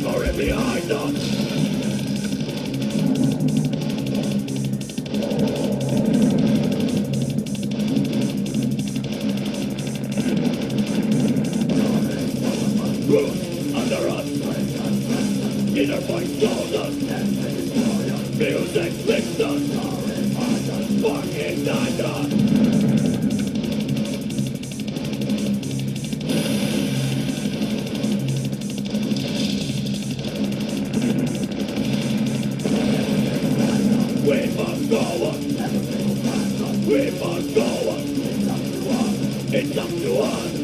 memory behind us. Under us, inner voice told us, music fixed us, spark ignite us. We must go on. We must go on. It's up to us.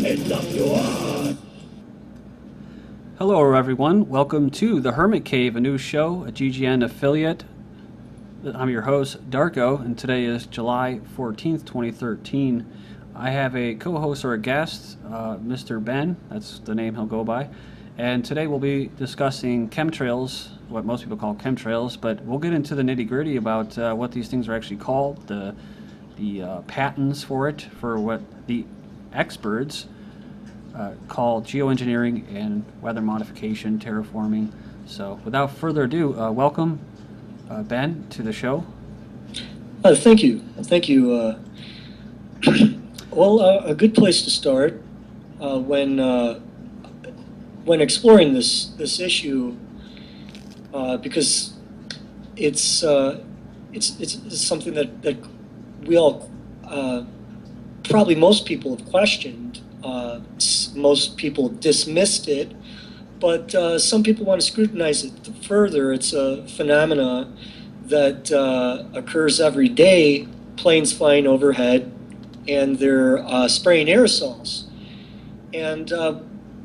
It's up to us. Hello everyone, welcome to the Hermit Cave, a new show, a GGN affiliate. I'm your host, Darko, and today is July 14th, 2013. I have a co-host or a guest, Mr. Ben, that's the name he'll go by. And today we'll be discussing chemtrails, what most people call chemtrails, but we'll get into the nitty-gritty about what these things are actually called, the patents for it, for what the experts call geoengineering and weather modification, terraforming. So without further ado, welcome, Ben, to the show. Thank you. Thank you. Well, a good place to start when exploring this issue, because it's something that we all, probably most people have questioned. Most people dismissed it, but some people want to scrutinize it further. It's a phenomena that occurs every day, planes flying overhead, and they're spraying aerosols. And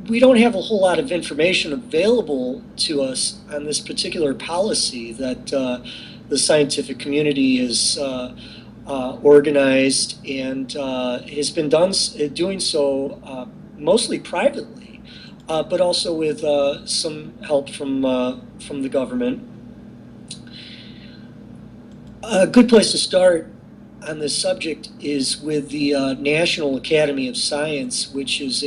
we don't have a whole lot of information available to us on this particular policy that the scientific community is organized and has been doing so mostly privately, but also with some help from the government. A good place to start on this subject is with the National Academy of Science, which is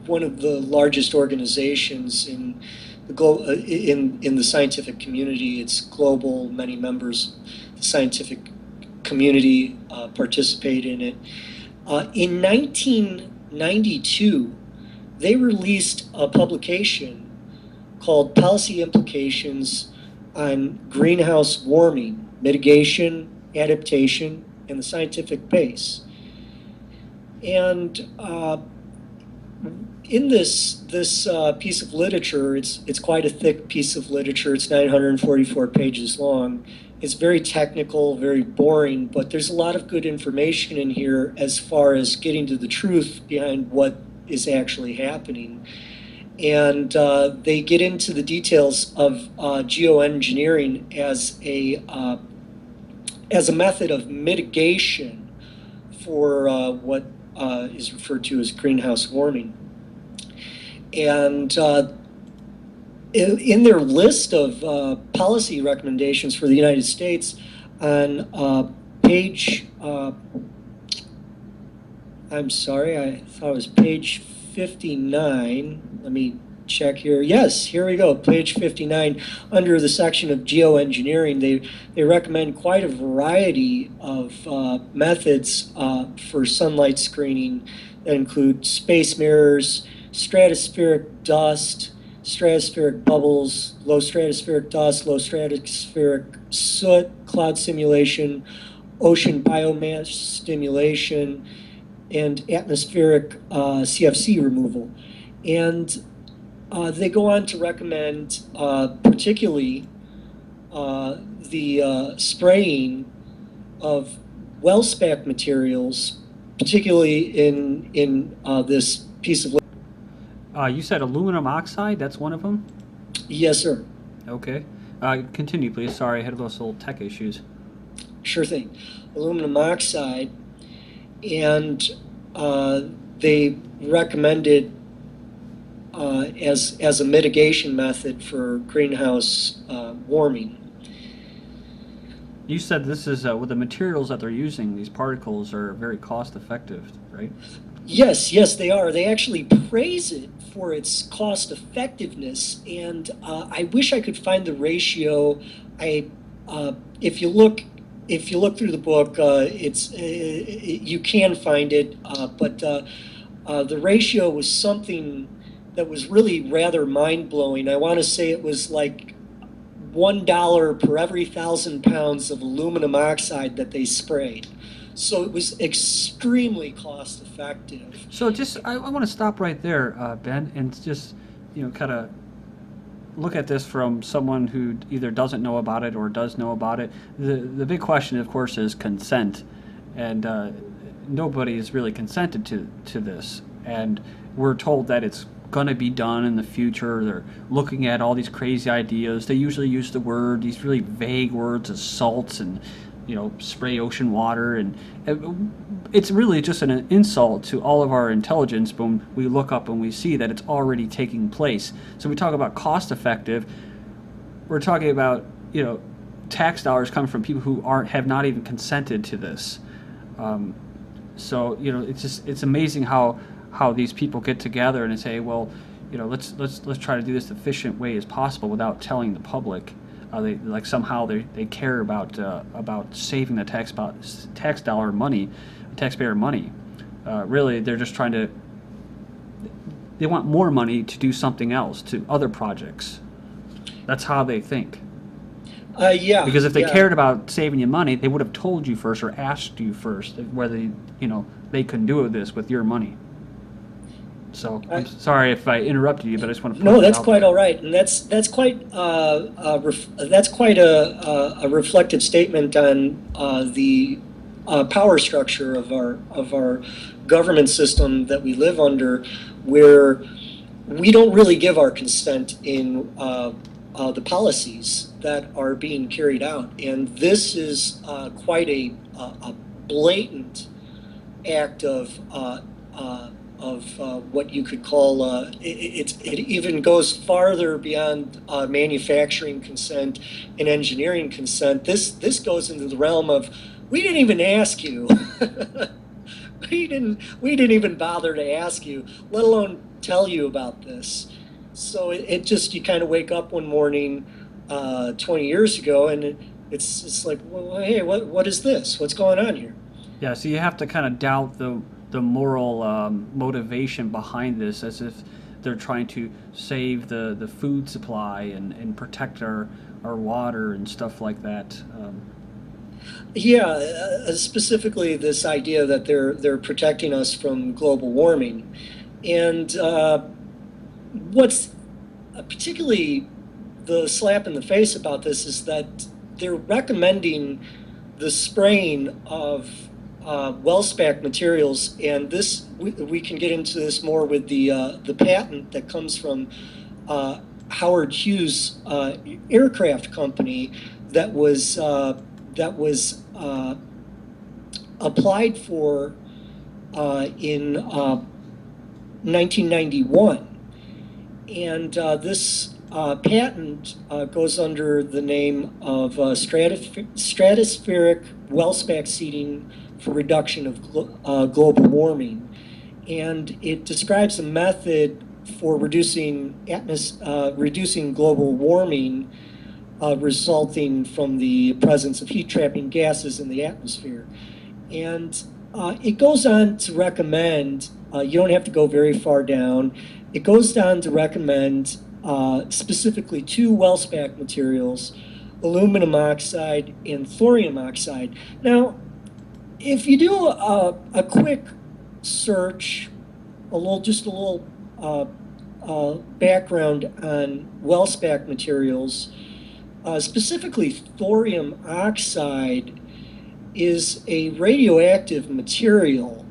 one of the largest organizations in the scientific community. It's global. Many members of the scientific community participate in it. In 1992, they released a publication called Policy Implications on Greenhouse Warming, Mitigation, Adaptation, and the Scientific Base. And in this piece of literature, it's quite a thick piece of literature. It's 944 pages long. It's very technical, very boring, but there's a lot of good information in here as far as getting to the truth behind what is actually happening. And they get into the details of geoengineering as a method of mitigation for what is referred to as greenhouse warming. And in their list of policy recommendations for the United States, on page, I'm sorry, I thought it was page 59. Let me check here. Yes, here we go, page 59. Under the section of geoengineering, they recommend quite a variety of methods for sunlight screening that include space mirrors, stratospheric dust, stratospheric bubbles, low stratospheric dust, low stratospheric soot, cloud simulation, ocean biomass stimulation, and atmospheric CFC removal. And they go on to recommend particularly the spraying of well-spec materials, particularly in this piece of You said aluminum oxide, that's one of them? Yes, sir. Okay. Continue, please. Sorry, I had those little tech issues. Sure thing. Aluminum oxide, and they recommended as a mitigation method for greenhouse warming. You said this is with the materials that they're using, these particles are very cost effective, right? Yes, yes, they are. They actually praise it for its cost effectiveness, and I wish I could find the ratio. I if you look through the book, you can find it, but the ratio was something that was really rather mind blowing. I want to say it was like $1 per every 1,000 pounds of aluminum oxide that they sprayed. So it was extremely cost effective. So just I want to stop right there, Ben, and just kind of look at this from someone who either doesn't know about it or does know about it. The big question, of course, is consent, and nobody has really consented to this, and we're told that it's going to be done in the future. They're looking at all these crazy ideas. They usually use these really vague words as salts and spray ocean water, and it's really just an insult to all of our intelligence when we look up and we see that it's already taking place. So we talk about cost effective. We're talking about tax dollars coming from people who have not even consented to this. So it's amazing how these people get together and say, well, let's try to do this the efficient way as possible without telling the public. They somehow they care about saving the taxpayer money. Really, they're just trying to. They want more money to do something else, to other projects. That's how they think. Yeah. Because if they yeah. cared about saving you money, they would have told you first or asked you first whether they can do this with your money. So I'm sorry if I interrupted you, but I just want to. No, that's quite all right, and that's quite a reflective statement on the power structure of our government system that we live under, where we don't really give our consent in the policies that are being carried out, and this is quite a blatant act of what you could call it even goes farther beyond manufacturing consent and engineering consent. This goes into the realm of we didn't even ask you. we didn't even bother to ask you, let alone tell you about this. So it just, you kind of wake up one morning 20 years ago and it's like, well, hey, what is this? What's going on here? Yeah, so you have to kind of doubt the moral motivation behind this, as if they're trying to save the food supply and protect our water and stuff like that. Yeah, specifically this idea that they're protecting us from global warming. And what's particularly the slap in the face about this is that they're recommending the spraying of well-spec materials, and this we can get into this more with the patent that comes from Howard Hughes aircraft company that was applied for in 1991, and this patent goes under the name of stratospheric well-spec seating for reduction of global warming, and it describes a method for reducing global warming resulting from the presence of heat-trapping gases in the atmosphere. And it goes on to recommend, you don't have to go very far down, it goes on to recommend specifically two well-spec materials, aluminum oxide and thorium oxide. Now, if you do a quick search, a little background on well-spec materials, specifically thorium oxide is a radioactive material.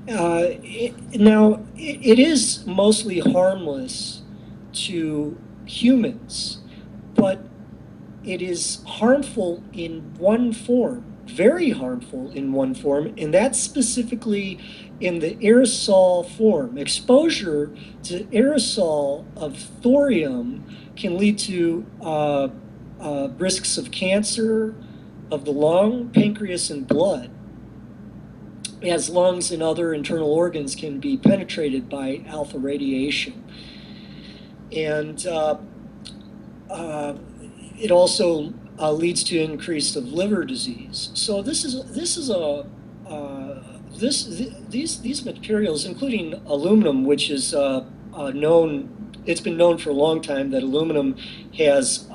It is mostly harmless to humans, but it is harmful in one form, very harmful in one form, and that's specifically in the aerosol form. Exposure to aerosol of thorium can lead to risks of cancer of the lung, pancreas, and blood. as lungs and other internal organs can be penetrated by alpha radiation. And it also leads to increase of liver disease. So these materials, including aluminum, which is known. It's been known for a long time that aluminum has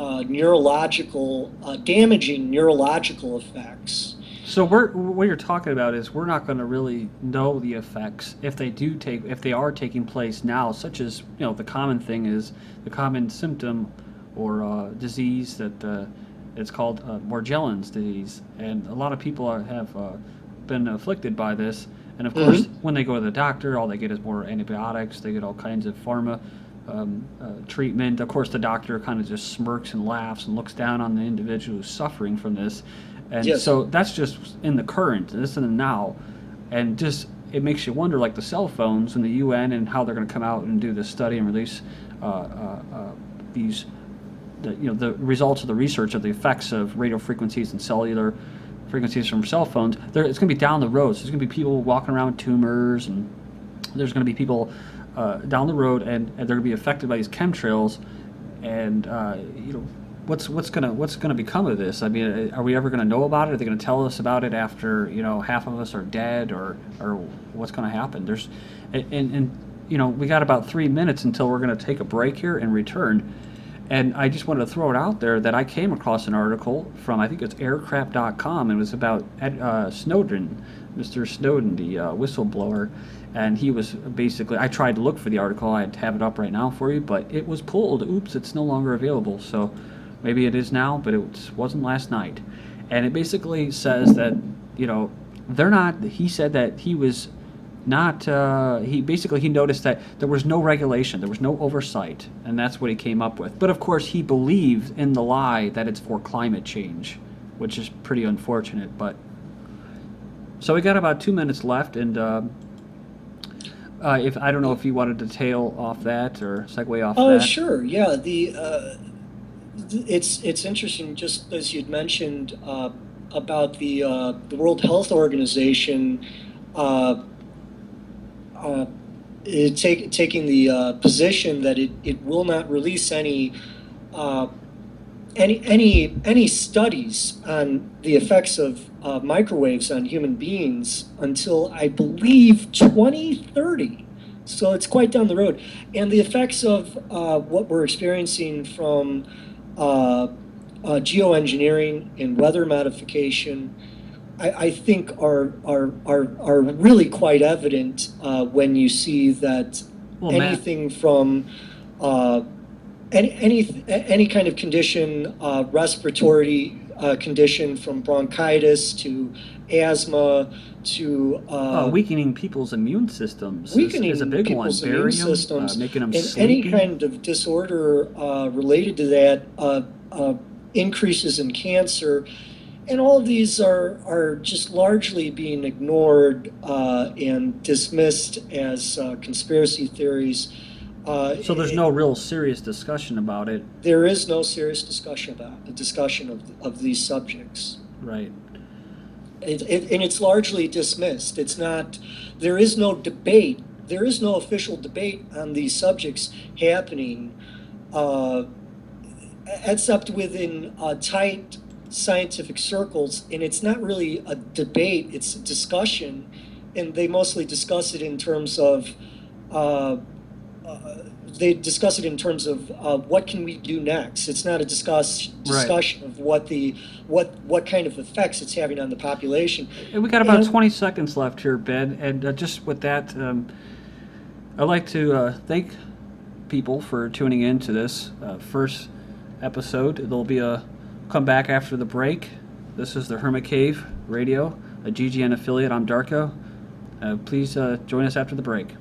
damaging neurological effects. So what you're talking about is we're not going to really know the effects if they are taking place now, such as the common thing is the common symptom or disease that it's called Morgellons disease, and a lot of people have been afflicted by this. And of course, when they go to the doctor, all they get is more antibiotics. They get all kinds of pharma treatment. Of course, the doctor kind of just smirks and laughs and looks down on the individual who's suffering from this. And yes. So that's just in the current, this and the now. And just, it makes you wonder, like the cell phones and the UN and how they're going to come out and do this study and release the results of the research of the effects of radio frequencies and cellular frequencies from cell phones. It's going to be down the road. So there's going to be people walking around with tumors, and there's going to be people down the road, and they're going to be affected by these chemtrails. And what's going to become of this? I mean, are we ever going to know about it? Are they going to tell us about it after half of us are dead, or what's going to happen? We got about 3 minutes until we're going to take a break here and return. And I just wanted to throw it out there that I came across an article from, I think it's aircrap.com. It was about Snowden, Mr. Snowden, the whistleblower. And he was basically, I tried to look for the article. I have it up right now for you, but it was pulled. Oops, it's no longer available. So maybe it is now, but it wasn't last night. And it basically says that, they're not, he said that he was not, he noticed that there was no regulation, there was no oversight, and that's what he came up with. But of course, he believed in the lie that it's for climate change, which is pretty unfortunate. But so we got about 2 minutes left, and if I don't know if you wanted to tail off that or segue off that. Oh, sure, yeah. It's interesting, just as you'd mentioned about the World Health Organization. Taking the position that it will not release any studies on the effects of microwaves on human beings until, I believe, 2030. So it's quite down the road. And the effects of what we're experiencing from geoengineering and weather modification, I think are really quite evident when you see that anything from any kind of condition, respiratory condition, from bronchitis to asthma to weakening people's immune systems is a big one. Immune systems, making them and sleepy. any kind of disorder related to that, increases in cancer. And all of these are just largely being ignored and dismissed as conspiracy theories. So there's no real serious discussion about it. There is no serious discussion of these subjects. Right. And it's largely dismissed. It's not. There is no debate. There is no official debate on these subjects happening, except within tight scientific circles, and it's not really a debate, it's a discussion, and they mostly discuss it in terms of what can we do next. It's not a discussion of what kind of effects it's having on the population. And we got about 20 seconds left here, Ben, and just with that, I'd like to thank people for tuning in to this first episode. There'll be a come back after the break. This is the Hermit Cave Radio, a GGN affiliate. I'm Darko. Please join us after the break.